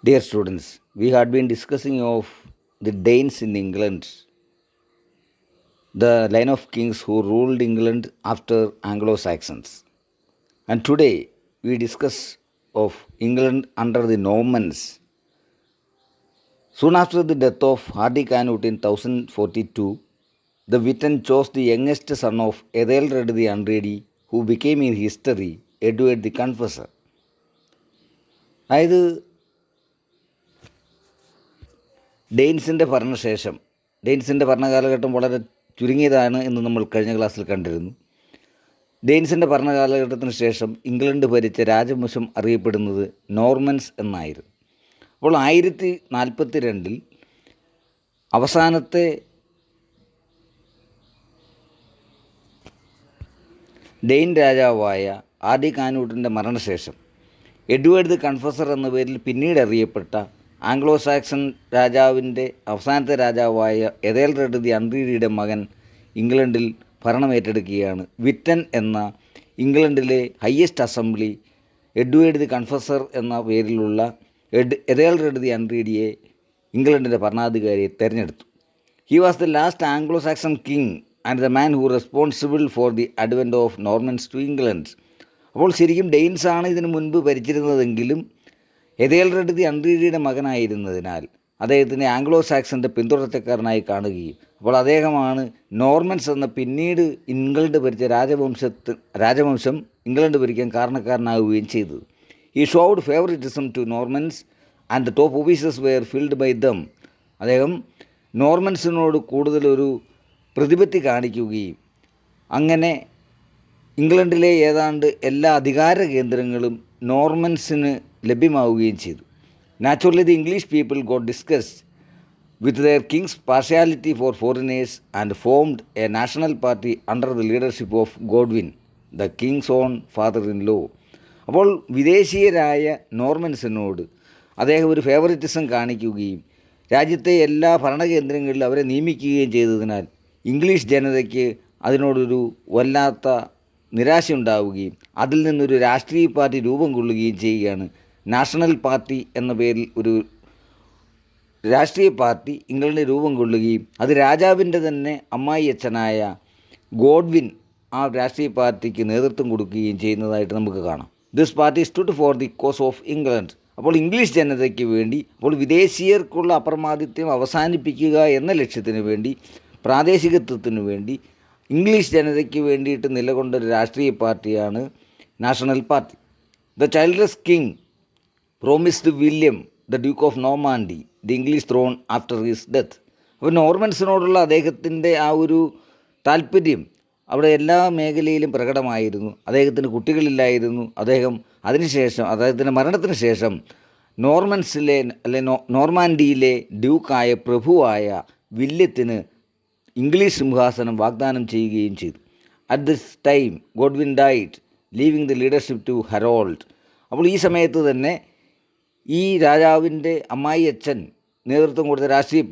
Dear students, we had been discussing of the Danes in England, the line of kings who ruled England after Anglo-Saxons. And today we discuss of England under the Normans. Soon after the death of Hardicanute in 1042, the Witan chose the youngest son of Ethelred the Unready, who became in history Edward the Confessor. അതായത് ഡെയിൻസിൻ്റെ ഭരണകാലഘട്ടം വളരെ ചുരുങ്ങിയതാണ് എന്ന് നമ്മൾ കഴിഞ്ഞ ക്ലാസ്സിൽ കണ്ടിരുന്നു. ഡെയിൻസിൻ്റെ ഭരണകാലഘട്ടത്തിന് ശേഷം England ഭരിച്ച രാജവംശം അറിയപ്പെടുന്നത് നോർമൻസ് എന്നായിരുന്നു. അപ്പോൾ 1042 അവസാനത്തെ ഡെയിൻ രാജാവായ ആദി കാനൂട്ടിൻ്റെ മരണശേഷം എഡ്വേർഡ് ദി കൺഫസർ എന്ന പേരിൽ പിന്നീട് അറിയപ്പെട്ട ആംഗ്ലോ സാക്സൺ രാജാവിൻ്റെ അവസാനത്തെ രാജാവായ എതേൽറെഡ് ദി അൺറീഡിയുടെ മകൻ ഇംഗ്ലണ്ടിൽ ഭരണമേറ്റെടുക്കുകയാണ്. വിറ്റൻ എന്ന ഇംഗ്ലണ്ടിലെ highest assembly Edward the Confessor എന്ന പേരിലുള്ള എതേൽറെഡ് ദി അൺറീഡിയെ ഇംഗ്ലണ്ടിൻ്റെ ഭരണാധികാരിയെ തിരഞ്ഞെടുത്തു. He was the last Anglo Saxon king and the man who responsible for the advent of Normans to England. അപ്പോൾ ശരിക്കും ഡെയിൻസാണ് ഇതിനു മുൻപ് ഭരിച്ചിരുന്നതെങ്കിലും എതേൽറെഡ് ദി അൺറീഡിയുടെ മകനായിരുന്നതിനാൽ അദ്ദേഹത്തിനെ ആംഗ്ലോ സാക്സൻ്റെ പിന്തുടർച്ചക്കാരനായി കാണുകയും അപ്പോൾ അദ്ദേഹമാണ് നോർമൻസ് എന്ന പിന്നീട് ഇംഗ്ലണ്ട് ഭരിച്ച രാജവംശം ഇംഗ്ലണ്ട് ഭരിക്കാൻ കാരണക്കാരനാവുകയും ചെയ്തത്. ഈ showed favouritism to Normans and the top officers were filled by them. അദ്ദേഹം നോർമൻസിനോട് കൂടുതലൊരു പ്രതിപത്തി കാണിക്കുകയും അങ്ങനെ ഇംഗ്ലണ്ടിലെ ഏതാണ്ട് എല്ലാ അധികാര കേന്ദ്രങ്ങളും നോർമൻസിന് ലഭ്യമാവുകയും ചെയ്തു. Naturally the English people got discussed with their kings partiality for foreigners and formed a national party under the leadership of Godwin, the kings own father in law. അപ്പോൾ വിദേശീയരായ നോർമൻസിനോട് അദ്ദേഹം ഒരു ഫേവറിറ്റിസം കാണിക്കുകയും രാജ്യത്തെ എല്ലാ ഭരണകേന്ദ്രങ്ങളിലും അവരെ നിയമിക്കുകയും ചെയ്തതിനാൽ ഇംഗ്ലീഷ് ജനതയ്ക്ക് അതിനോടൊരു വല്ലാത്ത നിരാശയുണ്ടാവുകയും അതിൽ നിന്നൊരു രാഷ്ട്രീയ പാർട്ടി രൂപം കൊള്ളുകയും ചെയ്യുകയാണ്. നാഷണൽ പാർട്ടി എന്ന പേരിൽ ഒരു രാഷ്ട്രീയ പാർട്ടി ഇംഗ്ലണ്ടിൽ രൂപം കൊള്ളുകയും അത് രാജാവിൻ്റെ തന്നെ അമ്മായി അച്ഛനായ ഗോഡ്വിൻ ആ രാഷ്ട്രീയ പാർട്ടിക്ക് നേതൃത്വം കൊടുക്കുകയും ചെയ്യുന്നതായിട്ട് നമുക്ക് കാണാം. This party stood for the cause of England. അപ്പോൾ ഇംഗ്ലീഷ് ജനതയ്ക്ക് വേണ്ടി, അപ്പോൾ വിദേശീയർക്കുള്ള അപ്രമാദിത്യം അവസാനിപ്പിക്കുക എന്ന ലക്ഷ്യത്തിന് വേണ്ടി, പ്രാദേശികത്വത്തിന് വേണ്ടി ഇംഗ്ലീഷ് ജനതയ്ക്ക് വേണ്ടിയിട്ട് നിലകൊണ്ടൊരു രാഷ്ട്രീയ പാർട്ടിയാണ് national party. The childless king promised William the Duke of Normandy the English throne after his death. അപ്പോൾ നോർമൻസിനോടുള്ള അദ്ദേഹത്തിൻ്റെ ആ ഒരു താല്പര്യം അവിടെ എല്ലാ മേഖലയിലും പ്രകടമായിരുന്നു. അദ്ദേഹത്തിന് കുട്ടികളില്ലായിരുന്നു. അദ്ദേഹം അദ്ദേഹത്തിൻ്റെ മരണത്തിന് ശേഷം നോർമൻസിലെ നോർമാൻഡിയിലെ ഡ്യൂക്കായ പ്രഭുവായ വില്യത്തിന് ഇംഗ്ലീഷ് സിംഹാസനം വാഗ്ദാനം ചെയ്യുകയും ചെയ്തു. At this time Godwin died leaving the leadership to Harold. അപ്പോൾ ഈ സമയത്ത് തന്നെ ഈ രാജാവിൻ്റെ അമ്മായി അച്ഛൻ നേതൃത്വം കൊടുത്ത രാഷ്ട്രീയ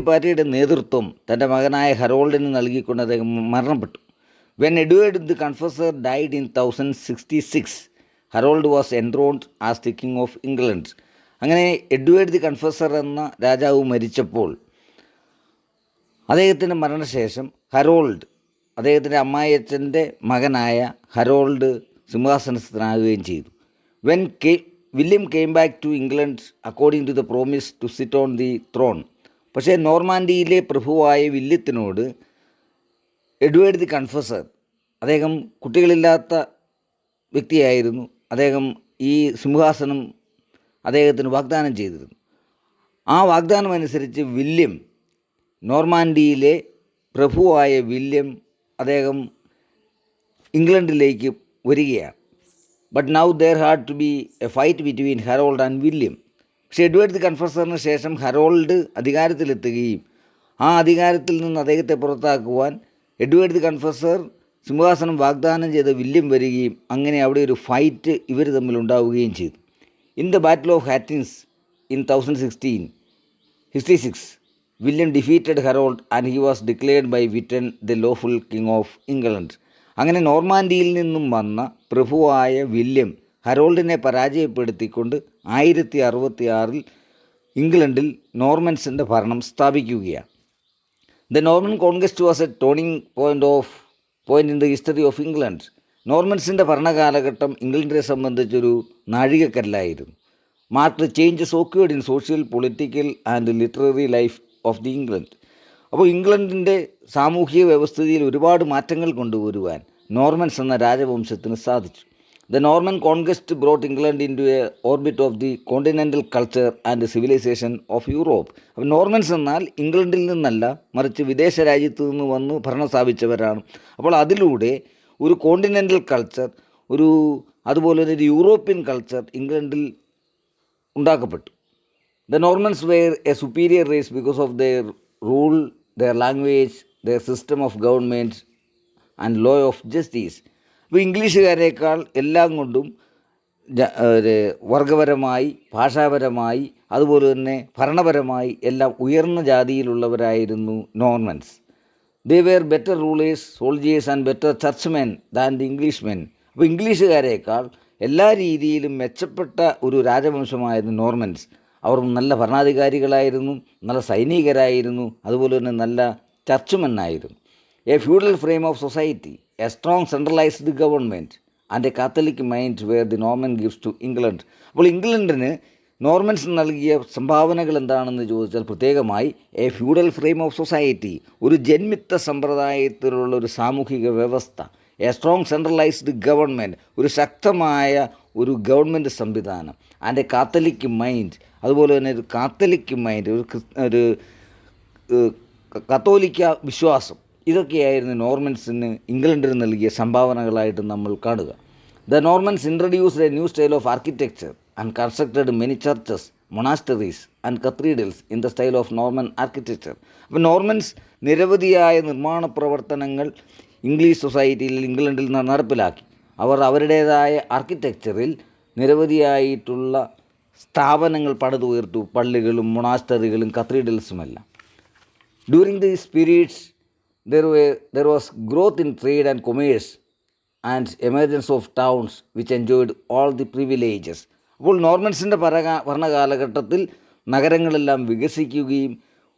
പാർട്ടിയുടെ നേതൃത്വം തൻ്റെ മകനായ ഹരോൾഡിന് നൽകിക്കൊണ്ട് അദ്ദേഹം മരണപ്പെട്ടു. When Edward the confessor died in 1066, Harold was enthroned as the king of England. അങ്ങനെ എഡ്വേർഡ് ദി കൺഫസർ എന്ന രാജാവ് മരിച്ചപ്പോൾ അദ്ദേഹത്തിൻ്റെ മരണശേഷം ഹരോൾഡ്, അദ്ദേഹത്തിൻ്റെ അമ്മായിയച്ഛൻ്റെ മകനായ ഹരോൾഡ് സിംഹാസനസ്ഥനാകുകയും ചെയ്തു. When William came back to England according to the promise to sit on the throne. പക്ഷേ നോർമാൻഡിയിലെ പ്രഭുവായ വില്യത്തിനോട് എഡ്വേർഡ് ദി കൺഫസർ, അദ്ദേഹം കുട്ടികളില്ലാത്ത വ്യക്തിയായിരുന്നു, അദ്ദേഹം ഈ സിംഹാസനം അദ്ദേഹത്തിന് വാഗ്ദാനം ചെയ്തിരുന്നു. ആ വാഗ്ദാനം അനുസരിച്ച് വില്യം, നോർമാൻഡിയിലെ പ്രഭുവായ വില്യം, അദ്ദേഹം ഇംഗ്ലണ്ടിലേക്ക് വരികയാണ്. But now there had to be a fight between Harold and William. പക്ഷേ എഡ്വേർഡ് ദി കൺഫസറിന് ശേഷം ഹരോൾഡ് അധികാരത്തിലെത്തുകയും ആ അധികാരത്തിൽ നിന്ന് അദ്ദേഹത്തെ പുറത്താക്കുവാൻ എഡ്വേർഡ് ദി കൺഫസർ സിംഹാസനം വാഗ്ദാനം ചെയ്ത വില്യം വരികയും അങ്ങനെ അവിടെ ഒരു ഫൈറ്റ് ഇവർ തമ്മിലുണ്ടാവുകയും ചെയ്തു. In the Battle of Hastings in 1066, William defeated Harold and he was declared by Witan the lawful king of England. അങ്ങനെ നോർമാൻഡിയിൽ നിന്നും വന്ന പ്രഭുവായ വില്യം ഹരോൾഡിനെ പരാജയപ്പെടുത്തിക്കൊണ്ട് 1066 ഇംഗ്ലണ്ടിൽ നോർമൻസിൻ്റെ ഭരണം സ്ഥാപിക്കുകയാണ്. The Norman conquest was a turning point in the history of England. നോർമൻസിൻ്റെ ഭരണകാലഘട്ടം ഇംഗ്ലണ്ടിനെ സംബന്ധിച്ചൊരു നാഴികക്കല്ലായിരുന്നു. Marked changes occurred in social, political and literary life of the England. അപ്പോൾ ഇംഗ്ലണ്ടിൻ്റെ സാമൂഹിക വ്യവസ്ഥിതിയിൽ ഒരുപാട് മാറ്റങ്ങൾ കൊണ്ടുവരുവാൻ നോർമൻസ് എന്ന രാജവംശത്തിന് സാധിച്ചു. The Norman conquest brought England into a orbit of the continental culture and civilisation of Europe. അപ്പോൾ നോർമൻസ് എന്നാൽ ഇംഗ്ലണ്ടിൽ നിന്നല്ല, മറിച്ച് വിദേശ രാജ്യത്തു നിന്ന് വന്ന് ഭരണം സ്ഥാപിച്ചവരാണ്. അപ്പോൾ അതിലൂടെ ഒരു കോണ്ടിനെൻ്റൽ കൾച്ചർ, അതുപോലെ ഒരു യൂറോപ്യൻ കൾച്ചർ ഇംഗ്ലണ്ടിൽ ഉണ്ടാക്കപ്പെട്ടു. The Normans were a superior race because of their rule, their language, their system of government and law of justice. ഇപ്പോൾ ഇംഗ്ലീഷുകാരേക്കാൾ എല്ലാം കൊണ്ടും വർഗപരമായി, ഭാഷാപരമായി, അതുപോലെ തന്നെ ഭരണപരമായി എല്ലാം ഉയർന്ന ജാതിയിലുള്ളവരായിരുന്നു Normans. They were better rulers, soldiers and better churchmen than the Englishmen. അപ്പോൾ ഇംഗ്ലീഷുകാരേക്കാൾ എല്ലാ രീതിയിലും മെച്ചപ്പെട്ട ഒരു രാജവംശമായിരുന്നു നോർമൻസ്. അവർ നല്ല ഭരണാധികാരികളായിരുന്നു, നല്ല സൈനികരായിരുന്നു, അതുപോലെ തന്നെ നല്ല ചർച്ച്മെന്നായിരുന്നു. A feudal frame of society, a strong centralised government and a Catholic mind were the Norman gifts to England. അപ്പോൾ ഇംഗ്ലണ്ടിന് നോർമൻസ് നൽകിയ സംഭാവനകൾ എന്താണെന്ന് ചോദിച്ചാൽ പ്രത്യേകമായി a feudal frame of society, ഒരു ജന്മിത്ത സമ്പ്രദായത്തിലുള്ള ഒരു സാമൂഹിക വ്യവസ്ഥ, എ സ്ട്രോങ് സെൻട്രലൈസ്ഡ് ഗവൺമെൻറ്, ഒരു ശക്തമായ ഒരു ഗവൺമെൻറ് സംവിധാനം, ആൻഡ് എ കാത്തലിക് മൈൻഡ്, അതുപോലെ തന്നെ ഒരു കാത്തലിക് മൈൻഡ്, ഒരു കത്തോലിക്ക വിശ്വാസം. ഇതൊക്കെയായിരുന്നു നോർമൻസിന് ഇംഗ്ലണ്ടിന് നൽകിയ സംഭാവനകളായിട്ട് നമ്മൾ കാണുക. The Normans introduced a new style of architecture and constructed many churches, monasteries and cathedrals in the style of Norman architecture. അപ്പോൾ നോർമൻസ് നിരവധിയായ നിർമ്മാണ പ്രവർത്തനങ്ങൾ ഇംഗ്ലീഷ് സൊസൈറ്റിയിൽ ഇംഗ്ലണ്ടിൽ നടപ്പിലാക്കി. അവർ അവരുടേതായ ആർക്കിടെക്ചറിൽ നിരവധിയായിട്ടുള്ള സ്ഥാപനങ്ങൾ പണിതുയർത്തു, പള്ളികളും മൊണാസ്റ്ററികളും കത്തീഡ്രൽസുമെല്ലാം. During these periods there was growth in trade and commerce and emergence of towns which enjoyed all the privileges. അപ്പോൾ നോർമൻസിൻ്റെ ഭരണകാലഘട്ടത്തിൽ നഗരങ്ങളെല്ലാം വികസിക്കുകയും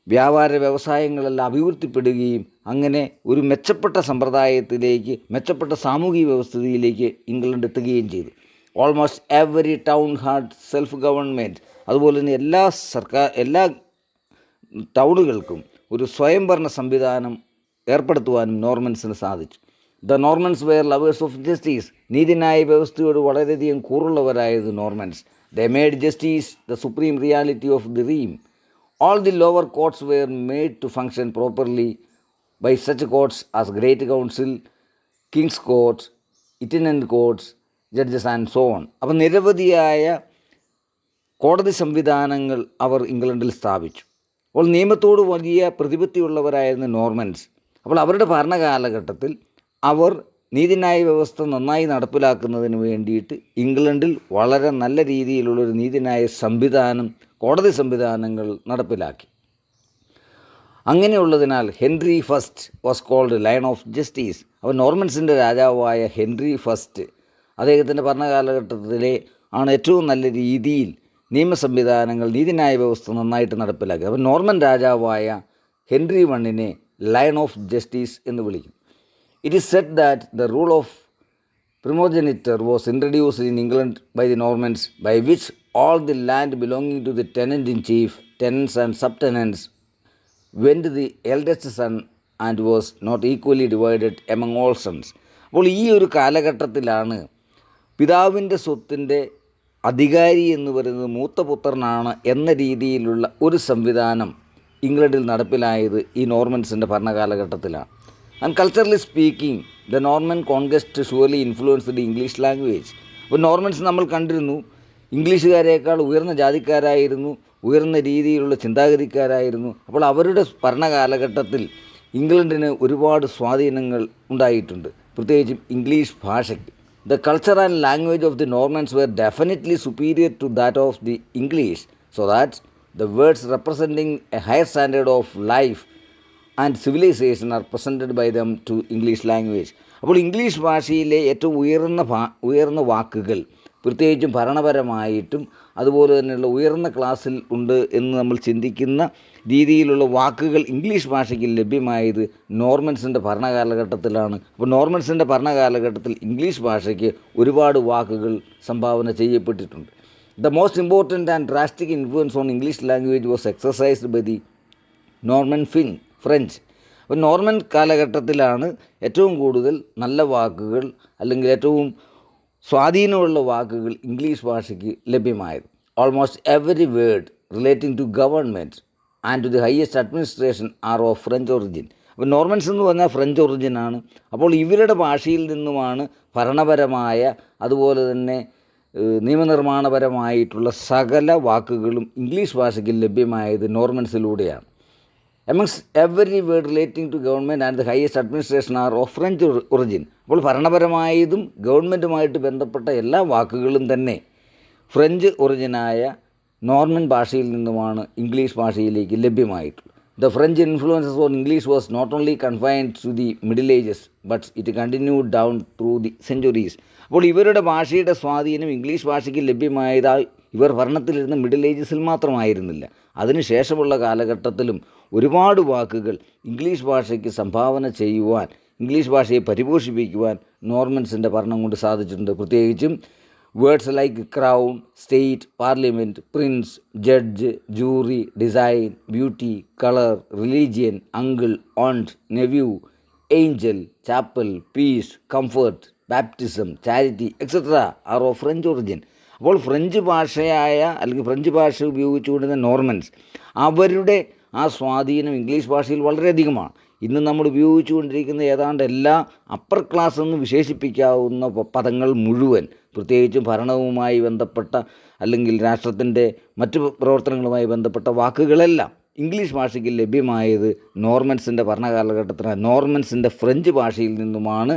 വ്യാപാര വ്യവസായങ്ങളെല്ലാം അഭിവൃദ്ധിപ്പെടുകയും അങ്ങനെ ഒരു മെച്ചപ്പെട്ട സമ്പ്രദായത്തിലേക്ക്, മെച്ചപ്പെട്ട സാമൂഹിക വ്യവസ്ഥിതിയിലേക്ക് ഇംഗ്ലണ്ട് എത്തുകയും ചെയ്തു. Almost every town had self government. അതുപോലെ തന്നെ എല്ലാ ടൗണുകൾക്കും ഒരു സ്വയംഭരണ സംവിധാനം ഏർപ്പെടുത്തുവാനും നോർമൻസിന് സാധിച്ചു. The Normans were lovers of justice. നീതിന്യായ വ്യവസ്ഥയോട് വളരെയധികം കൂറുള്ളവരായത് Normans. They made justice the supreme reality of the realm. All the lower courts were made to function properly by such courts as Great Council, King's Courts, Itinerant Courts, Judges and so on. അപ്പോൾ നിരവധിയായ കോടതി സംവിധാനങ്ങൾ അവർ ഇംഗ്ലണ്ടിൽ സ്ഥാപിച്ചു. അപ്പോൾ നിയമത്തോട് വലിയ പ്രതിപത്തിയുള്ളവരായിരുന്നു Norman's. അപ്പോൾ അവരുടെ ഭരണകാലഘട്ടത്തിൽ അവർ നീതിന്യായ വ്യവസ്ഥ നന്നായി നടപ്പിലാക്കുന്നതിന് വേണ്ടിയിട്ട് ഇംഗ്ലണ്ടിൽ വളരെ നല്ല രീതിയിലുള്ളൊരു നീതിന്യായ സംവിധാനം, കോടതി സംവിധാനങ്ങൾ നടപ്പിലാക്കി. അങ്ങനെയുള്ളതിനാൽ Henry first was called lion of justice. അപ്പോൾ നോർമൻസിൻ്റെ രാജാവായ ഹെൻറി ഫസ്റ്റ് അദ്ദേഹത്തിൻ്റെ ഭരണകാലഘട്ടത്തിലെ ആണ് ഏറ്റവും നല്ല രീതിയിൽ നിയമ സംവിധാനങ്ങൾ, നീതിന്യായ വ്യവസ്ഥ നന്നായിട്ട് നടപ്പിലാക്കി. അപ്പോൾ നോർമൻ രാജാവായ ഹെൻറി വണ്ണിനെ ലയൺ ഓഫ് ജസ്റ്റിസ് എന്ന് വിളിക്കും. It is said that the rule of primogeniture was introduced in England by the Normans, by which all the land belonging to the tenant-in-chief, tenants and subtenants, went to the eldest son and was not equally divided among all sons. അപ്പോൾ ഈ ഒരു കാലഘട്ടത്തിലാണ് പിതാവിൻ്റെ സ്വത്തിൻ്റെ അധികാരി എന്ന് പറയുന്നത് മൂത്ത പുത്രനാണ് എന്ന രീതിയിലുള്ള ഒരു സംവിധാനം ഇംഗ്ലണ്ടിൽ നടപ്പിലായത് ഈ നോർമൻസിൻ്റെ ഭരണകാലഘട്ടത്തിലാണ്. And culturally speaking, the Norman conquest surely influenced the English language. അപ്പോൾ നോർമൻസ് നമ്മൾ കണ്ടിരുന്നു, ഇംഗ്ലീഷുകാരേക്കാൾ ഉയർന്ന ജാതിക്കാരായിരുന്നു, ഉയർന്ന രീതിയിലുള്ള ചിന്താഗതിക്കാരായിരുന്നു. അപ്പോൾ അവരുടെ ഭരണകാലഘട്ടത്തിൽ ഇംഗ്ലണ്ടിന് ഒരുപാട് സ്വാധീനങ്ങൾ ഉണ്ടായിട്ടുണ്ട്, പ്രത്യേകിച്ചും ഇംഗ്ലീഷ് ഭാഷയ്ക്ക്. The culture and language of the Normans were definitely superior to that of the English, so that the words representing a higher standard of life and civilization are presented by them to English language. അപ്പോൾ English ഭാഷയിലെ ഏറ്റവും ഉയർന്ന വാക്കുകൾ പ്രത്യേകിച്ചും ഭരണപരമായിട്ടും അതുപോലെ തന്നെയുള്ള ഉയർന്ന ക്ലാസ്സിൽ ഉണ്ട് എന്ന് നമ്മൾ ചിന്തിക്കുന്ന രീതിയിലുള്ള വാക്കുകൾ ഇംഗ്ലീഷ് ഭാഷയ്ക്ക് ലഭ്യമായത് നോർമൻസിൻ്റെ ഭരണകാലഘട്ടത്തിലാണ്. അപ്പോൾ നോർമൻസിൻ്റെ ഭരണകാലഘട്ടത്തിൽ ഇംഗ്ലീഷ് ഭാഷയ്ക്ക് ഒരുപാട് വാക്കുകൾ സംഭാവന ചെയ്യപ്പെട്ടിട്ടുണ്ട്. The most important and drastic influence on English language was exercised by the Norman French. അപ്പോൾ നോർമൻ കാലഘട്ടത്തിലാണ് ഏറ്റവും കൂടുതൽ നല്ല വാക്കുകൾ അല്ലെങ്കിൽ ഏറ്റവും സ്വാധീനമുള്ള വാക്കുകൾ ഇംഗ്ലീഷ് ഭാഷയ്ക്ക് ലഭ്യമായത്. Almost every word relating to government and to the highest administration are of French origin. അപ്പോൾ നോർമൻസ് എന്ന് പറഞ്ഞാൽ ഫ്രഞ്ച് ഒറിജിനാണ്. അപ്പോൾ ഇവരുടെ ഭാഷയിൽ നിന്നുമാണ് ഭരണപരമായ അതുപോലെ തന്നെ നിയമനിർമ്മാണപരമായിട്ടുള്ള സകല വാക്കുകളും ഇംഗ്ലീഷ് ഭാഷയ്ക്ക് ലഭ്യമായത് നോർമൻസിലൂടെയാണ്. Amongst every word relating to government and the highest administration are of French origin. അപ്പോൾ ഭരണപരമായതും ഗവൺമെൻറ്റുമായിട്ട് ബന്ധപ്പെട്ട എല്ലാ വാക്കുകളും തന്നെ ഫ്രഞ്ച് ഒറിജിനായ നോർമൻ ഭാഷയിൽ നിന്നുമാണ് ഇംഗ്ലീഷ് ഭാഷയിലേക്ക് ലഭ്യമായിട്ടുള്ളത്. The French influences on English was not only confined to the middle ages but it continued down through the centuries. അപ്പോൾ ഇവരുടെ ഭാഷയുടെ സ്വാധീനം ഇംഗ്ലീഷ് ഭാഷയ്ക്ക് ലഭ്യമായതായി ഇവർ ഭരണത്തിലിരുന്ന മിഡിൽ ഏജസിൽ മാത്രമായിരുന്നില്ല, അതിനുശേഷമുള്ള കാലഘട്ടത്തിലും ഒരുപാട് വാക്കുകൾ ഇംഗ്ലീഷ് ഭാഷയ്ക്ക് സംഭാവന ചെയ്യുവാൻ, ഇംഗ്ലീഷ് ഭാഷയെ പരിപോഷിപ്പിക്കുവാൻ നോർമൻസിൻ്റെ ഭരണം കൊണ്ട് സാധിച്ചിട്ടുണ്ട്. പ്രത്യേകിച്ചും words like crown, state, parliament, prince, judge, jury, design, beauty, colour, religion, uncle, aunt, nephew, angel, chapel, peace, comfort, baptism, charity etcetera are of French origin. അപ്പോൾ ഫ്രഞ്ച് ഭാഷയായ അല്ലെങ്കിൽ ഫ്രഞ്ച് ഭാഷ ഉപയോഗിച്ചുകൊണ്ടിരുന്ന നോർമൻസ് അവരുടെ ആ സ്വാധീനം ഇംഗ്ലീഷ് ഭാഷയിൽ വളരെയധികമാണ്. ഇന്ന് നമ്മൾ ഉപയോഗിച്ചുകൊണ്ടിരിക്കുന്ന ഏതാണ്ട് എല്ലാ അപ്പർ ക്ലാസ് എന്ന് വിശേഷിപ്പിക്കാവുന്ന പദങ്ങൾ മുഴുവൻ, പ്രത്യേകിച്ചും ഭരണവുമായി ബന്ധപ്പെട്ട അല്ലെങ്കിൽ രാഷ്ട്രത്തിൻ്റെ മറ്റ് പ്രവർത്തനങ്ങളുമായി ബന്ധപ്പെട്ട വാക്കുകളെല്ലാം ഇംഗ്ലീഷ് ഭാഷയ്ക്ക് ലഭ്യമായത് നോർമൻസിൻ്റെ ഭരണകാലഘട്ടത്തിലാണ്. നോർമൻസിൻ്റെ ഫ്രഞ്ച് ഭാഷയിൽ നിന്നുമാണ്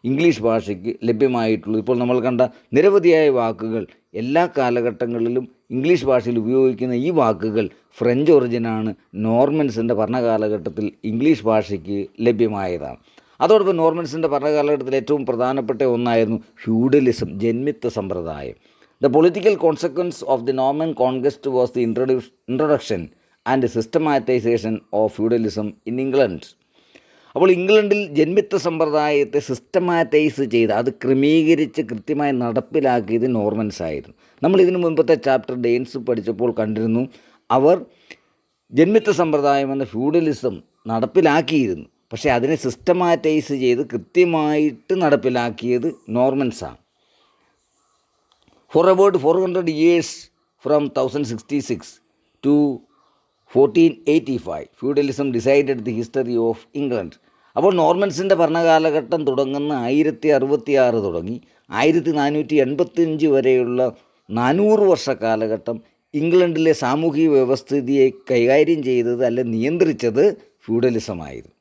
ഇംഗ്ലീഷ് ഭാഷയ്ക്ക് ലഭ്യമായിട്ടുള്ളത്. ഇപ്പോൾ നമ്മൾ കണ്ട നിരവധിയായ വാക്കുകൾ എല്ലാ കാലഘട്ടങ്ങളിലും ഇംഗ്ലീഷ് ഭാഷയിൽ ഉപയോഗിക്കുന്ന ഈ വാക്കുകൾ ഫ്രഞ്ച് ഒറിജിനാണ് നോർമൻസിൻ്റെ ഭരണകാലഘട്ടത്തിൽ ഇംഗ്ലീഷ് ഭാഷയ്ക്ക് ലഭ്യമായതാണ്. അതോടൊപ്പം നോർമൻസിൻ്റെ ഭരണകാലഘട്ടത്തിൽ ഏറ്റവും പ്രധാനപ്പെട്ട ഒന്നായിരുന്നു ഫ്യൂഡലിസം, ജന്മിത്വ സമ്പ്രദായം. The political consequence of the Norman conquest was the introduction and systematisation of feudalism in England. അപ്പോൾ ഇംഗ്ലണ്ടിൽ ജന്മിത്വ സമ്പ്രദായത്തെ സിസ്റ്റമാറ്റൈസ് ചെയ്ത് അത് ക്രമീകരിച്ച് കൃത്യമായി നടപ്പിലാക്കിയത് നോർമൻസ് ആയിരുന്നു. നമ്മൾ ഇതിനു മുൻപത്തെ ചാപ്റ്റർ ഡെയിൻസ് പഠിച്ചപ്പോൾ കണ്ടിരുന്നു, അവർ ജന്മിത്വ സമ്പ്രദായം എന്ന ഫ്യൂഡലിസം നടപ്പിലാക്കിയിരുന്നു. പക്ഷേ അതിനെ സിസ്റ്റമാറ്റൈസ് ചെയ്ത് കൃത്യമായിട്ട് നടപ്പിലാക്കിയത് നോർമൻസാണ്. For about 400 years from 1066 to 1485 feudalism decided the history of England. അപ്പോൾ നോർമൻസിൻ്റെ ഭരണകാലഘട്ടം തുടങ്ങുന്ന 1066 തുടങ്ങി 1485 വരെയുള്ള 400 വർഷ കാലഘട്ടം ഇംഗ്ലണ്ടിലെ സാമൂഹിക വ്യവസ്ഥിതിയെ കൈകാര്യം ചെയ്തത് അല്ലെ നിയന്ത്രിച്ചത് ഫ്യൂഡലിസമായിരുന്നു.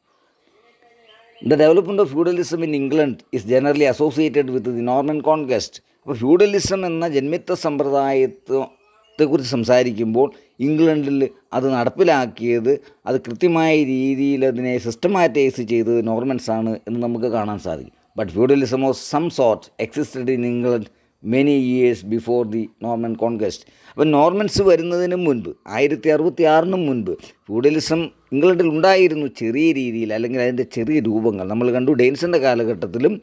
The development of feudalism in England is generally associated with the Norman conquest. അപ്പോൾ ഫ്യൂഡലിസം എന്ന ജന്മിത്വ സമ്പ്രദായത്തെക്കുറിച്ച് സംസാരിക്കുമ്പോൾ ഇംഗ്ലണ്ടിൽ അത് നടപ്പിലാക്കിയത്, അത് കൃത്യമായ രീതിയിൽ അതിനെ സിസ്റ്റമാറ്റൈസ് ചെയ്തത് നോർമൻസാണ് എന്ന് നമുക്ക് കാണാൻ സാധിക്കും. But feudalism of some sort existed in England many years before the Norman conquest. അപ്പോൾ നോർമൻസ് വരുന്നതിന് മുൻപ് 1066 മുൻപ് ഫ്യൂഡലിസം ഇംഗ്ലണ്ടിൽ ഉണ്ടായിരുന്നു, ചെറിയ രീതിയിൽ അല്ലെങ്കിൽ അതിൻ്റെ ചെറിയ രൂപങ്ങൾ. നമ്മൾ കണ്ടു ഡെയിൻസിൻ്റെ കാലഘട്ടത്തിലും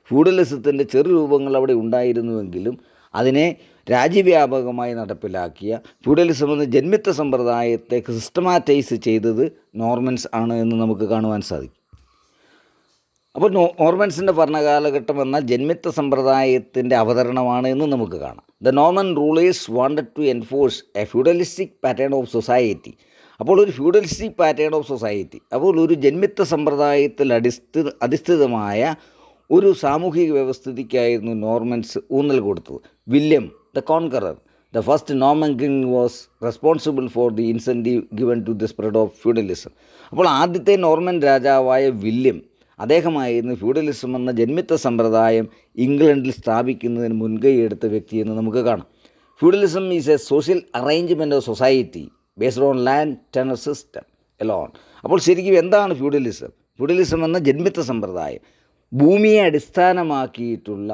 ഫ്യൂഡലിസത്തിൻ്റെ ചെറു രൂപങ്ങൾ അവിടെ ഉണ്ടായിരുന്നുവെങ്കിലും അതിനെ രാജ്യവ്യാപകമായി നടപ്പിലാക്കിയ ഫ്യൂഡലിസം എന്ന ജന്മിത്വ സമ്പ്രദായത്തെ സിസ്റ്റമാറ്റൈസ് ചെയ്തത് നോർമൻസ് ആണ് എന്ന് നമുക്ക് കാണുവാൻ സാധിക്കും. അപ്പോൾ നോർമൻസിൻ്റെ ഭരണകാലഘട്ടം എന്നാൽ ജന്മിത്വ സമ്പ്രദായത്തിൻ്റെ അവതരണമാണ് എന്ന് നമുക്ക് കാണാം. The Norman rulers wanted to enforce a feudalistic pattern of society. അപ്പോൾ ഒരു ഫ്യൂഡലിസ്റ്റിക് പാറ്റേൺ ഓഫ് സൊസൈറ്റി, അപ്പോൾ ഒരു ജന്മിത്വ സമ്പ്രദായത്തിൽ അധിഷ്ഠിതമായ ഒരു സാമൂഹിക വ്യവസ്ഥിതിക്കായിരുന്നു നോർമൻസ് ഊന്നൽ കൊടുത്തത്. William the Conqueror, the first Norman king was responsible for the incentive given to the spread of feudalism. അപ്പോൾ ആദ്യത്തെ നോർമൻ രാജാവായ വില്യം, അദ്ദേഹമായിരുന്നു ഫ്യൂഡലിസം എന്ന ജന്മിത്വ സമ്പ്രദായം ഇംഗ്ലണ്ടിൽ സ്ഥാപിക്കുന്നതിന് മുൻകൈയെടുത്ത വ്യക്തിയെന്ന് നമുക്ക് കാണാം. Feudalism is a social arrangement of society based on land tenure system alone. അപ്പോൾ ശരിക്കും എന്താണ് ഫ്യൂഡലിസം? ഫ്യൂഡലിസം എന്ന ജന്മിത്വ സമ്പ്രദായം ഭൂമിയെ അടിസ്ഥാനമാക്കിയിട്ടുള്ള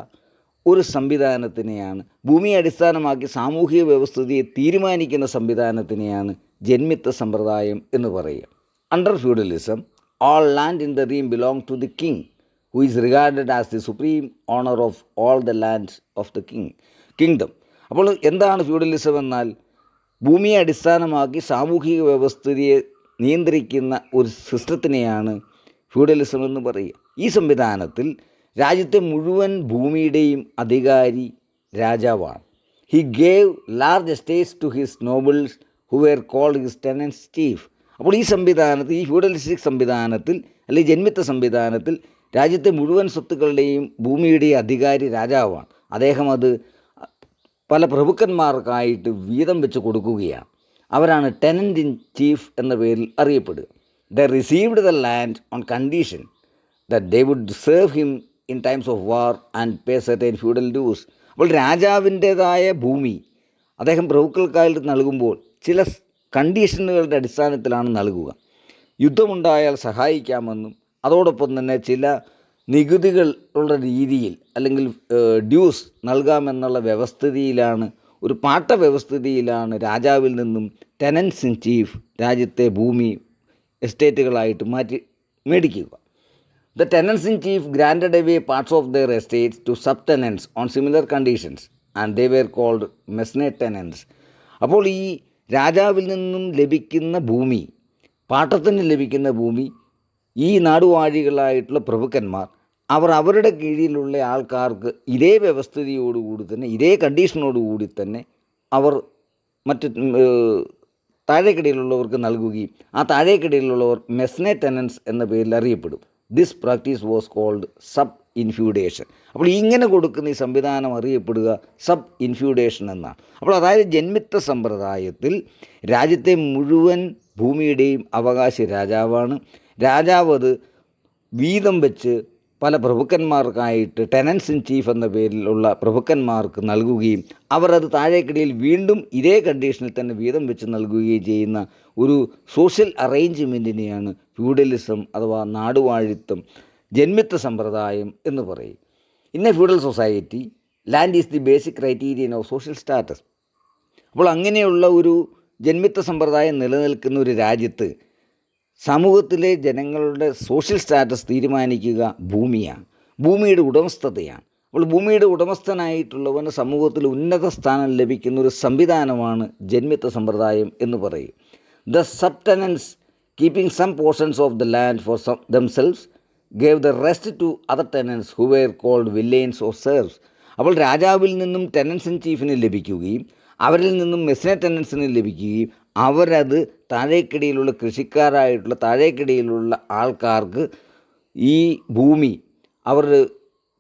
ഒരു സംവിധാനത്തിനെയാണ്, ഭൂമിയെ അടിസ്ഥാനമാക്കി സാമൂഹിക വ്യവസ്ഥിതിയെ തീരുമാനിക്കുന്ന സംവിധാനത്തിനെയാണ് ജന്മിത്ത സമ്പ്രദായം എന്ന് പറയുക. Under feudalism, all land in the realm belong to the king, who is regarded as the supreme owner of all the lands of the kingdom. അപ്പോൾ എന്താണ് ഫ്യൂഡലിസം എന്നാൽ? ഭൂമിയെ അടിസ്ഥാനമാക്കി സാമൂഹിക വ്യവസ്ഥിതിയെ നിയന്ത്രിക്കുന്ന ഒരു സിസ്റ്റത്തിനെയാണ് ഫ്യൂഡലിസം എന്ന് പറയുക. ഈ സംവിധാനത്തിൽ രാജ്യത്തെ മുഴുവൻ ഭൂമിയുടെയും അധികാരി രാജാവാണ്. He gave large estates to his nobles who were called his tenants chief. അപ്പോൾ ഈ സംവിധാനത്തിൽ, ഈ ഫ്യൂഡലിസ്റ്റിക് സംവിധാനത്തിൽ അല്ലെങ്കിൽ ജന്മിത്ത സംവിധാനത്തിൽ രാജ്യത്തെ മുഴുവൻ സ്വത്തുക്കളുടെയും ഭൂമിയുടെയും അധികാരി രാജാവാണ്. അദ്ദേഹം അത് പല പ്രഭുക്കന്മാർക്കായിട്ട് വീതം വെച്ച് കൊടുക്കുകയാണ്. അവരാണ് ടെനൻ്റ് ഇൻ ചീഫ് എന്ന പേരിൽ അറിയപ്പെടുക. The received the land on condition that they would serve him in times of war and pay certain feudal dues. അപ്പോൾ രാജാവിൻ്റേതായ ഭൂമി അദ്ദേഹം പ്രഭുക്കൾക്കായിട്ട് നൽകുമ്പോൾ ചില കണ്ടീഷനുകളുടെ അടിസ്ഥാനത്തിലാണ് നൽകുക. യുദ്ധമുണ്ടായാൽ സഹായിക്കാമെന്നും അതോടൊപ്പം തന്നെ ചില നികുതികൾ ഉള്ള രീതിയിൽ അല്ലെങ്കിൽ ഡ്യൂസ് നൽകാമെന്നുള്ള വ്യവസ്ഥിതിയിലാണ്, ഒരു പാട്ട വ്യവസ്ഥിതിയിലാണ് രാജാവിൽ നിന്നും ടെനൻസ് ഇൻ ചീഫ് രാജ്യത്തെ ഭൂമി എസ്റ്റേറ്റുകളായിട്ട് മേടിക്കുക. The tenants in chief granted away parts of their estates to subtenants on similar conditions and they were called mesne tenants. അപ്പോൾ ഈ രാജാവിൽ നിന്നും ലഭിക്കുന്ന ഭൂമി, പാട്ടത്തിന് ലഭിക്കുന്ന ഭൂമി, ഈ നാടുവാഴികളായിട്ടുള്ള പ്രഭുക്കന്മാർ അവർ അവരുടെ കീഴിലുള്ള ആൾക്കാർക്ക് ഇതേ വ്യവസ്ഥിതിയോടുകൂടി തന്നെ, ഇതേ കണ്ടീഷനോടുകൂടി തന്നെ അവർ മറ്റ് താഴേക്കിടയിലുള്ളവർക്ക് നൽകുകയും ആ താഴേക്കിടയിലുള്ളവർ മെസ്നെ ടെനൻസ് എന്ന പേരിൽ അറിയപ്പെടും. This practice was called subinfeudation. അപ്പോൾ ഇങ്ങനെ കൊടുക്കുന്ന ഈ സംവിധാനം അറിയപ്പെടുക സബ് ഇൻഫ്യൂഡേഷൻ എന്നാണ്. അപ്പോൾ അതായത് ജന്മിത്ത സമ്പ്രദായത്തിൽ രാജ്യത്തെ മുഴുവൻ ഭൂമിയുടെയും അവകാശി രാജാവാണ്. രാജാവ് അത് വീതം വെച്ച് പല പ്രഭുക്കന്മാർക്കായിട്ട് ടെനൻസ് ഇൻ ചീഫ് എന്ന പേരിലുള്ള പ്രഭുക്കന്മാർക്ക് നൽകുകയും അവർ അത് താഴേക്കിടയിൽ വീണ്ടും ഇതേ കണ്ടീഷനിൽ തന്നെ വീതം വെച്ച് നൽകുകയും ചെയ്യുന്ന ഒരു സോഷ്യൽ അറേഞ്ച്മെൻറ്റിനെയാണ് ഫ്യൂഡലിസം അഥവാ നാടുവാഴിത്തം, ജന്മിത്ത സമ്പ്രദായം എന്ന് പറയും. In A feudal society land is the basic criterion of social status. അപ്പോൾ അങ്ങനെയുള്ള ഒരു ജന്മിത്ത സമ്പ്രദായം നിലനിൽക്കുന്ന ഒരു രാജ്യത്ത് സമൂഹത്തിലെ ജനങ്ങളുടെ സോഷ്യൽ സ്റ്റാറ്റസ് തീരുമാനിക്കുക ഭൂമിയാണ്, ഭൂമിയുടെ ഉടമസ്ഥതയാണ്. അപ്പോൾ ഭൂമിയുടെ ഉടമസ്ഥനായിട്ടുള്ളവന് സമൂഹത്തിൽ ഉന്നത സ്ഥാനം ലഭിക്കുന്ന ഒരു സംവിധാനമാണ് ജന്മിത്ത സമ്പ്രദായം എന്ന് പറയും. The subtenants keeping some portions of the land for themselves gave the rest to other tenants who were called villeins or serfs. അപ്പോൾ രാജാവിൽ നിന്നും ടെനൻസ് ഇൻ ചീഫിന് ലഭിക്കുകയും അവരിൽ നിന്നും മെസ്നെ ടെനൻസിന് ലഭിക്കുകയും അവരത് താഴേക്കിടയിലുള്ള കൃഷിക്കാരായിട്ടുള്ള താഴേക്കിടയിലുള്ള ആൾക്കാർക്ക് ഈ ഭൂമി അവർ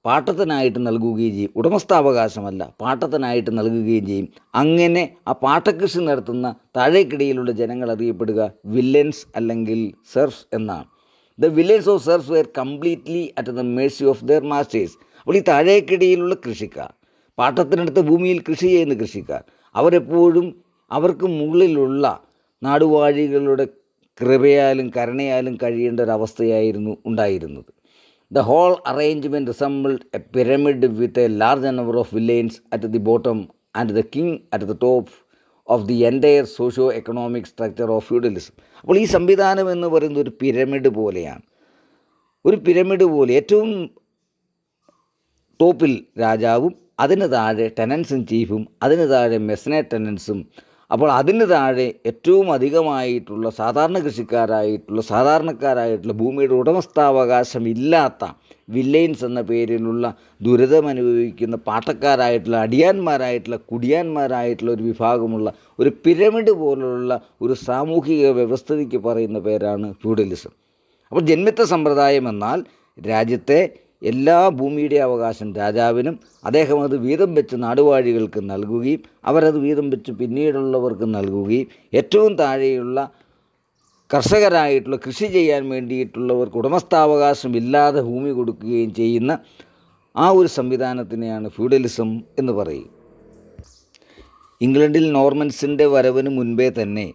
പാട്ടത്തിനായിട്ട് നൽകുകയും ചെയ്യും. ഉടമസ്ഥാവകാശമല്ല, പാട്ടത്തിനായിട്ട് നൽകുകയും ചെയ്യും. അങ്ങനെ ആ പാട്ടകൃഷി നടത്തുന്ന താഴേക്കിടയിലുള്ള ജനങ്ങൾ അറിയപ്പെടുക വില്ലൻസ് അല്ലെങ്കിൽ സെർഫ്സ് എന്നാണ്. The village of serfs were completely at the mercy of their masters. അപ്പോൾ ഈ താഴേക്കിടയിലുള്ള കൃഷിക്കാർ, പാട്ടത്തിനടുത്ത ഭൂമിയിൽ കൃഷി ചെയ്യുന്ന കൃഷിക്കാർ, അവരെപ്പോഴും അവർക്ക് മുകളിലുള്ള നാടുവാഴികളുടെ കൃപയാലും കരുണയാലും കഴിയേണ്ട ഒരവസ്ഥയായിരുന്നു ഉണ്ടായിരുന്നത്. The whole arrangement resembled a pyramid with a large number of village at the bottom and the king at the top of the entire socio economic structure of feudalism. അപ്പോൾ ഈ സംവിധാനം എന്ന് പറയുന്നത് ഒരു പിരമിഡ് പോലെയാണ്. ഒരു പിരമിഡ് പോലെ ഏറ്റവും ടോപ്പിൽ രാജാവും അതിന് താഴെ ടെനൻസ് ഇൻ ചീഫും അതിന് താഴെ മെസ്നെ ടെനൻസും, അപ്പോൾ അതിന് താഴെ ഏറ്റവും അധികമായിട്ടുള്ള സാധാരണ കൃഷിക്കാരായിട്ടുള്ള സാധാരണക്കാരായിട്ടുള്ള ഭൂമിയുടെ ഉടമസ്ഥാവകാശം ഇല്ലാത്ത വില്ലേൻസ് എന്ന പേരിലുള്ള ദുരിതമനുഭവിക്കുന്ന പാട്ടക്കാരായിട്ടുള്ള അടിയാന്മാരായിട്ടുള്ള കുടിയാന്മാരായിട്ടുള്ള ഒരു വിഭാഗമുള്ള ഒരു പിരമിഡ് പോലുള്ള ഒരു സാമൂഹിക വ്യവസ്ഥിതിക്ക് പറയുന്ന പേരാണ് ഫ്യൂഡലിസം. അപ്പോൾ ജന്മിത്ത സമ്പ്രദായം എന്നാൽ രാജ്യത്തെ എല്ലാ ഭൂമിയുടെ അവകാശം രാജാവിനും അദ്ദേഹം അത് വീതം വെച്ച് നാടുവാഴികൾക്ക് നൽകുകയും അവരത് വീതം വെച്ച് പിന്നീടുള്ളവർക്ക് നൽകുകയും ഏറ്റവും താഴെയുള്ള കർഷകരായിട്ടുള്ള കൃഷി ചെയ്യാൻ വേണ്ടിയിട്ടുള്ളവർക്ക് ഉടമസ്ഥാവകാശം ഇല്ലാതെ ഭൂമി കൊടുക്കുകയും ചെയ്യുന്ന ആ ഒരു സംവിധാനത്തിനെയാണ് ഫ്യൂഡലിസം എന്ന് പറയുക. ഇംഗ്ലണ്ടിൽ നോർമൻസിൻ്റെ വരവിന് മുൻപേ തന്നെ,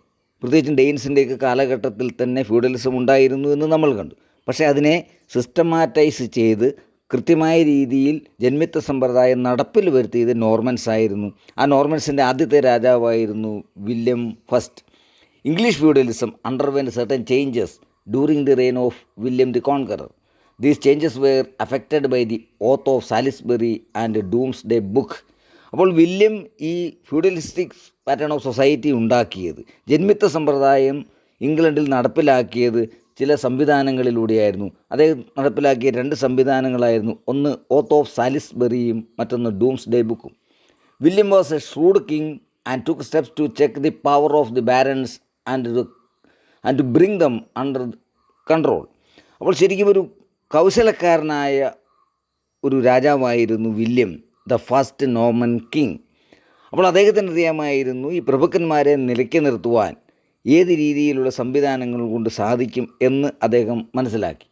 പ്രത്യേകിച്ചും ഡെയിൻസിൻ്റെയൊക്കെ കാലഘട്ടത്തിൽ തന്നെ ഫ്യൂഡലിസം ഉണ്ടായിരുന്നു എന്ന് നമ്മൾ കണ്ടു. പക്ഷേ അതിനെ സിസ്റ്റമാറ്റൈസ് ചെയ്ത് കൃത്യമായ രീതിയിൽ ജന്മിത്വ സമ്പ്രദായം നടപ്പിൽ വരുത്തിയത് നോർമൻസ് ആയിരുന്നു. ആ നോർമൻസിൻ്റെ ആദ്യത്തെ രാജാവായിരുന്നു William first. English feudalism underwent certain changes during the reign of William the Conqueror. These changes were affected by the Oath of Salisbury and Doomsday Book. അപ്പോൾ വില്യം ഈ ഫ്യൂഡലിസ്റ്റിക് പാറ്റേൺ ഓഫ് സൊസൈറ്റി ഉണ്ടാക്കിയത്, ജന്മിത്വ സമ്പ്രദായം ഇംഗ്ലണ്ടിൽ നടപ്പിലാക്കിയത് ചില സംവിധാനങ്ങളിലൂടെയായിരുന്നു. അദ്ദേഹം നടപ്പിലാക്കിയ 2 സംവിധാനങ്ങളായിരുന്നു, ഒന്ന് ഓത്ത് ഓഫ് സാലിസ്ബറിയും മറ്റൊന്ന് ഡൂംസ്ഡേ ബുക്കും. William was a shrewd king and took steps to check the power of the barons and to bring them under control. അപ്പോൾ ശരിക്കും ഒരു കൗശലക്കാരനായ ഒരു രാജാവായിരുന്നു William the first Norman king. അപ്പോൾ അദ്ദേഹത്തിന് അറിയാമായിരുന്നു ഈ പ്രഭുക്കന്മാരെ നിലയ്ക്ക് നിർത്തുവാൻ ഏത് രീതിയിലുള്ള സംവിധാനങ്ങൾ കൊണ്ട് സാധിക്കും എന്ന് അദ്ദേഹം മനസ്സിലാക്കി.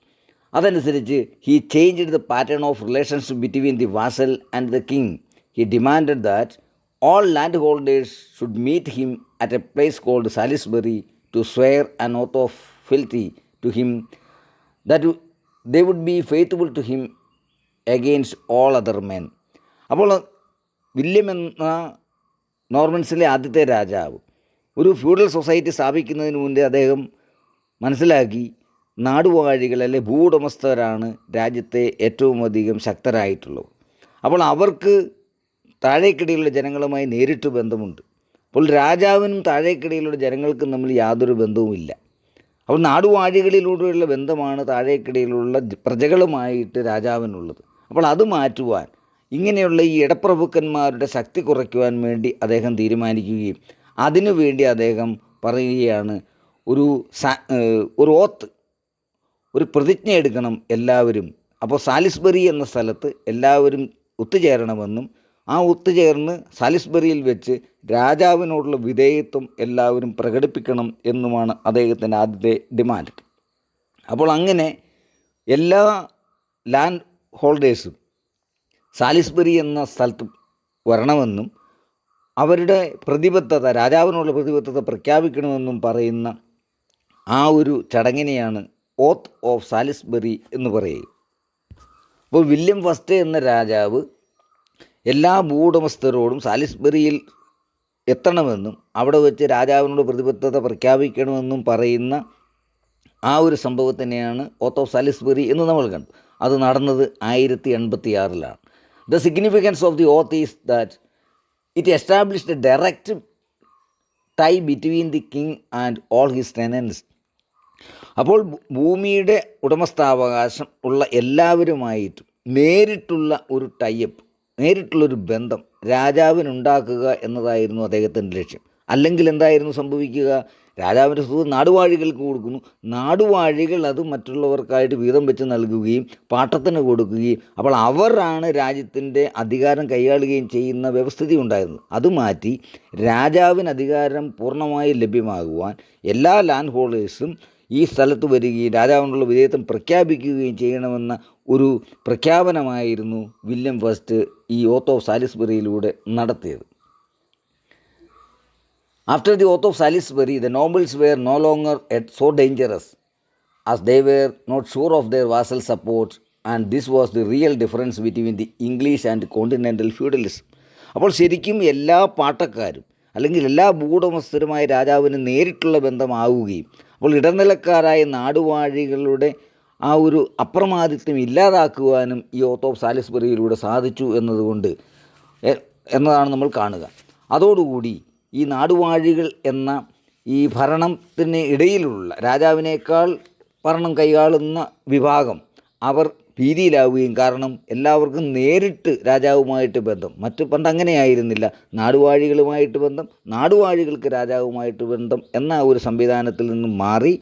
അതനുസരിച്ച് he changed the pattern of relationship between the Wasl and the king. He demanded that all landholders should meet him at a place called Salisbury to swear an oath of fealty to him, that they would be faithful to him against all other men. അപ്പോൾ William എന്ന നോർമൻസിലെ ആദ്യത്തെ രാജാവ് ഒരു feudal society സ്ഥാപിക്കുന്നതിന് മുന്നേ അദ്ദേഹം മനസ്സിലാക്കി നാടുവാഴികൾ അല്ലെ ഭൂവുടമസ്ഥരാണ് രാജ്യത്തെ ഏറ്റവും അധികം ശക്തരായിട്ടുള്ളത്. അപ്പോൾ അവർക്ക് താഴേക്കിടയിലുള്ള ജനങ്ങളുമായി നേരിട്ട് ബന്ധമുണ്ട്. അപ്പോൾ രാജാവിനും താഴേക്കിടയിലുള്ള ജനങ്ങൾക്കും തമ്മിൽ യാതൊരു ബന്ധവുമില്ല. അപ്പോൾ നാടുവാഴികളിലൂടെയുള്ള ബന്ധമാണ് താഴേക്കിടയിലുള്ള പ്രജകളുമായിട്ട് രാജാവിനുള്ളത്. അപ്പോൾ അത് മാറ്റുവാൻ, ഇങ്ങനെയുള്ള ഈ ഇടപ്രഭുക്കന്മാരുടെ ശക്തി കുറയ്ക്കുവാൻ വേണ്ടി അദ്ദേഹം തീരുമാനിക്കുകയും അതിനുവേണ്ടി അദ്ദേഹം പറയുകയാണ്, ഒരു ഓത്ത്, ഒരു പ്രതിജ്ഞ എടുക്കണം എല്ലാവരും. അപ്പോൾ സാലിസ്ബറി എന്ന സ്ഥലത്ത് എല്ലാവരും ഒത്തുചേരണമെന്നും ആ ഒത്തുചേർന്ന് സാലിസ്ബറിയിൽ വെച്ച് രാജാവിനോടുള്ള വിധേയത്വം എല്ലാവരും പ്രകടിപ്പിക്കണം എന്നുമാണ് അദ്ദേഹത്തിൻ്റെ ആദ്യത്തെ ഡിമാൻഡ്. അപ്പോൾ അങ്ങനെ എല്ലാ ലാൻഡ് ഹോൾഡേഴ്സും സാലിസ്ബറി എന്ന സ്ഥലത്ത് വരണമെന്നും അവരുടെ പ്രതിബദ്ധത, രാജാവിനുള്ള പ്രതിബദ്ധത പ്രഖ്യാപിക്കണമെന്നും പറയുന്ന ആ ഒരു ചടങ്ങിനെയാണ് ഓത്ത് ഓഫ് സാലിസ്ബറി എന്ന് പറയുക. അപ്പോൾ വില്യം ഫസ്റ്റ് എന്ന രാജാവ് എല്ലാ ഭൂവുടമസ്ഥരോടും സാലിസ്ബറിയിൽ എത്തണമെന്നും അവിടെ വെച്ച് രാജാവിനോട് പ്രതിബദ്ധത പ്രഖ്യാപിക്കണമെന്നും പറയുന്ന ആ ഒരു സംഭവത്തിനെയാണ് ഓത്ത് ഓഫ് സാലിസ്ബറി എന്ന് നമ്മൾ കണ്ടു. അത് നടന്നത് 1086. The significance of the oath is that it established a direct tie between the king and all his tenants. അപ്പോൾ ഭൂമിയുടെ ഉടമസ്ഥാവകാശം ഉള്ള എല്ലാവരുമായിട്ടും നേരിട്ടുള്ള ഒരു ടൈപ്പ്, നേരിട്ടുള്ളൊരു ബന്ധം രാജാവിനുണ്ടാക്കുക എന്നതായിരുന്നു അദ്ദേഹത്തിൻ്റെ ലക്ഷ്യം. അല്ലെങ്കിൽ എന്തായിരുന്നു സംഭവിക്കുക? രാജാവിൻ്റെ സ്വത്ത് നാടുവാഴികൾക്ക് കൊടുക്കുന്നു, നാടുവാഴികൾ അത് മറ്റുള്ളവർക്കായിട്ട് വീതം വെച്ച് നൽകുകയും പാട്ടത്തിന് കൊടുക്കുകയും, അപ്പോൾ അവരാണ് രാജ്യത്തിൻ്റെ അധികാരം കൈയാളുകയും ചെയ്യുന്ന വ്യവസ്ഥിതി ഉണ്ടായിരുന്നു. അത് മാറ്റി രാജാവിന് അധികാരം പൂർണ്ണമായി ലഭ്യമാകുവാൻ എല്ലാ ലാൻഡ് ഹോൾഡേഴ്സും ഈ സ്ഥലത്ത് വരികയും രാജാവിനുള്ള വിധേയത്വം പ്രഖ്യാപിക്കുകയും ചെയ്യണമെന്ന ഒരു പ്രഖ്യാപനമായിരുന്നു വില്യം ഫസ്റ്റ് ഈ ഓത്ത് ഓഫ് സാലിസ്ബറിയിലൂടെ നടത്തിയത്. After the oath of Salisbury, the nobles were no longer so dangerous as they were not sure of their vassal support, and this was the real difference between the English and continental feudalism. അപ്പോൾ ശരിക്കും എല്ലാ പാട്ടക്കാരും അല്ലെങ്കിൽ എല്ലാ ഭൂവുടമസ്ഥരുമായ രാജാവിന് നേരിട്ടുള്ള ബന്ധമാവുകയും അപ്പോൾ ഇടനിലക്കാരായ നാടുവാഴികളുടെ ആ ഒരു അപ്രമാദിത്വം ഇല്ലാതാക്കുവാനും ഈ ഓത്ത് ഓഫ് സാലിസ്ബറിയിലൂടെ സാധിച്ചു എന്നതാണ് നമ്മൾ കാണുക. അതോടുകൂടി ഈ നാടുവാഴികൾ എന്ന ഈ ഭരണത്തിന് ഇടയിലുള്ള രാജാവിനേക്കാൾ ഭരണം കൈയാളുന്ന വിഭാഗം അവർ ഭീതിയിലാവുകയും, കാരണം എല്ലാവർക്കും നേരിട്ട് രാജാവുമായിട്ട് ബന്ധം, പണ്ട് അങ്ങനെയായിരുന്നില്ല, നാടുവാഴികളുമായിട്ട് ബന്ധം, നാടുവാഴികൾക്ക് രാജാവുമായിട്ട് ബന്ധം എന്ന ഒരു സംവിധാനത്തിൽ നിന്നും മാറി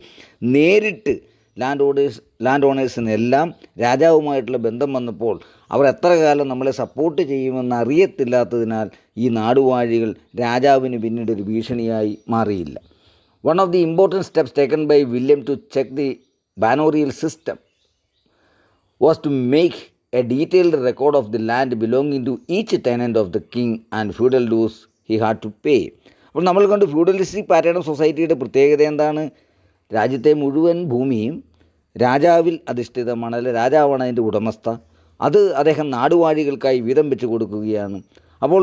നേരിട്ട് ലാൻഡ് ഓണേഴ്സിനെല്ലാം രാജാവുമായിട്ടുള്ള ബന്ധം വന്നപ്പോൾ അവർ എത്ര കാലം നമ്മളെ സപ്പോർട്ട് ചെയ്യുമെന്ന് അറിയത്തില്ലാത്തതിനാൽ ഈ നാടുവാഴികൾ രാജാവിന് പിന്നീട് ഒരു ഭീഷണിയായി മാറിയില്ല. One of the important steps taken by William to check the baronial system was to make a detailed record of the land belonging to each tenant of the king and feudal dues he had to pay. അപ്പോൾ നമ്മൾ കണ്ട് ഫ്യൂഡലിസ്റ്റിക് pattern of സൊസൈറ്റിയുടെ പ്രത്യേകത എന്താണ്? രാജ്യത്തെ മുഴുവൻ ഭൂമിയും രാജാവിൽ അധിഷ്ഠിതമാണ്, അല്ലെ രാജാവാണ് അതിൻ്റെ ഉടമസ്ഥ. അത് അദ്ദേഹം നാടുവാഴികൾക്കായി വീതം വെച്ച് കൊടുക്കുകയാണ്. അപ്പോൾ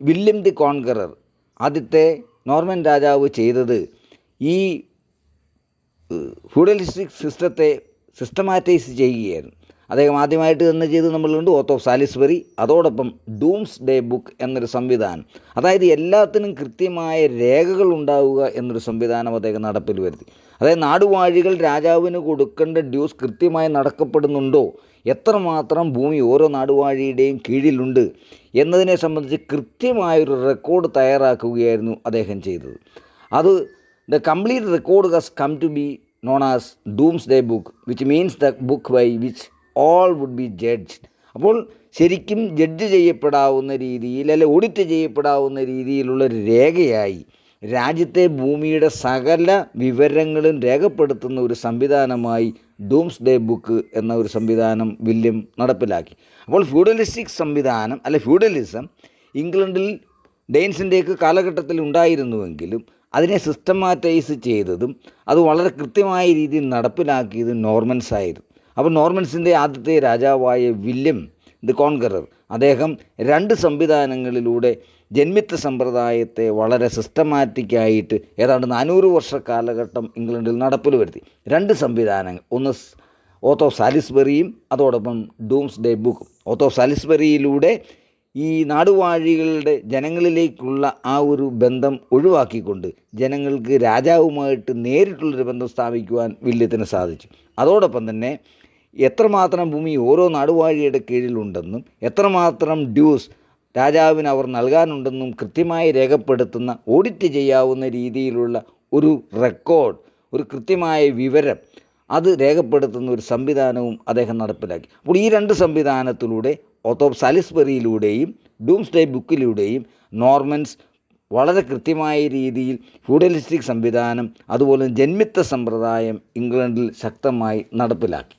വില്യം ദി കോൺകറർ, ആദ്യത്തെ നോർമൻ രാജാവ് ചെയ്തത് ഈ ഫ്യൂഡലിസ്റ്റിക് സിസ്റ്റത്തെ സിസ്റ്റമാറ്റൈസ് ചെയ്യുകയായിരുന്നു. അദ്ദേഹം ആദ്യമായിട്ട് തന്നെ ചെയ്ത് നമ്മളുണ്ട് ഓത്ത് ഓഫ് സാലിസ്ബറി, അതോടൊപ്പം ഡൂംസ് ഡേ ബുക്ക് എന്നൊരു സംവിധാനം, അതായത് എല്ലാത്തിനും കൃത്യമായ രേഖകൾ ഉണ്ടാവുക എന്നൊരു സംവിധാനം അദ്ദേഹം നടപ്പിൽ വരുത്തി. അതായത് നാടുവാഴികൾ രാജാവിന് കൊടുക്കേണ്ട ഡ്യൂസ് കൃത്യമായി നടക്കപ്പെടുന്നുണ്ടോ, എത്രമാത്രം ഭൂമി ഓരോ നാടുവാഴിയുടെയും കീഴിലുണ്ട് എന്നതിനെ സംബന്ധിച്ച് കൃത്യമായൊരു റെക്കോർഡ് തയ്യാറാക്കുകയായിരുന്നു അദ്ദേഹം ചെയ്തത്. അത് the complete record has come to be known as Domesday book, which means the book by which all would be judged. അപ്പോൾ ശരിക്കും ജഡ്ജ് ചെയ്യപ്പെടാവുന്ന രീതിയിൽ, അല്ലെ ഓഡിറ്റ് ചെയ്യപ്പെടാവുന്ന രീതിയിലുള്ള ഒരു രേഖയായി രാജ്യത്തെ ഭൂമിയുടെ സകല വിവരങ്ങളും രേഖപ്പെടുത്തുന്ന ഒരു സംവിധാനമായി ഡൂംസ് ഡേ ബുക്ക് എന്ന ഒരു സംവിധാനം വില്യം നടപ്പിലാക്കി. അപ്പോൾ ഫ്യൂഡലിസ്റ്റിക് സംവിധാനം, അല്ലെ ഫ്യൂഡലിസം, ഇംഗ്ലണ്ടിൽ ഡെയിൻസിൻ്റെയൊക്കെ കാലഘട്ടത്തിൽ ഉണ്ടായിരുന്നുവെങ്കിലും അതിനെ സിസ്റ്റമാറ്റൈസ് ചെയ്തതും അത് വളരെ കൃത്യമായ രീതിയിൽ നടപ്പിലാക്കിയതും നോർമൻസ് ആയിരുന്നു. അപ്പോൾ നോർമൻസിൻ്റെ ആദ്യത്തെ രാജാവായ വില്യം ദി കോൺകറർ, അദ്ദേഹം 2 സംവിധാനങ്ങളിലൂടെ ജന്മിത്ത സമ്പ്രദായത്തെ വളരെ സിസ്റ്റമാറ്റിക്കായിട്ട് ഏതാണ്ട് 400 വർഷ കാലഘട്ടം ഇംഗ്ലണ്ടിൽ നടപ്പിൽ വരുത്തി. 2 സംവിധാനങ്ങൾ, ഒന്ന് ഓത്ത് ഓഫ് സാലിസ്ബറിയും അതോടൊപ്പം ഡൂംസ് ഡേ ബുക്കും. ഓത്ത് ഓഫ് സാലിസ്ബറിയിലൂടെ ഈ നാടുവാഴികളുടെ ജനങ്ങളിലേക്കുള്ള ആ ഒരു ബന്ധം ഒഴിവാക്കിക്കൊണ്ട് ജനങ്ങൾക്ക് രാജാവുമായിട്ട് നേരിട്ടുള്ളൊരു ബന്ധം സ്ഥാപിക്കുവാൻ വില്യത്തിന് സാധിച്ചു. അതോടൊപ്പം തന്നെ എത്രമാത്രം ഭൂമി ഓരോ നാടുവാഴിയുടെ കീഴിലുണ്ടെന്നും എത്രമാത്രം ഡ്യൂസ് രാജാവിന് അവർ നൽകാനുണ്ടെന്നും കൃത്യമായി രേഖപ്പെടുത്തുന്ന, ഓഡിറ്റ് ചെയ്യാവുന്ന രീതിയിലുള്ള ഒരു റെക്കോർഡ്, ഒരു കൃത്യമായ വിവരം അത് രേഖപ്പെടുത്തുന്ന ഒരു സംവിധാനവും അദ്ദേഹം നടപ്പിലാക്കി. അപ്പോൾ ഈ 2 സംവിധാനത്തിലൂടെ, ഓത്ത് ഓഫ് സാലിസ്ബറിയിലൂടെയും ഡൂംസ് ഡേ ബുക്കിലൂടെയും, നോർമൻസ് വളരെ കൃത്യമായ രീതിയിൽ ഫ്യൂഡലിസ്റ്റിക് സംവിധാനം അതുപോലെ ജന്മിത്ത സമ്പ്രദായം ഇംഗ്ലണ്ടിൽ ശക്തമായി നടപ്പിലാക്കി.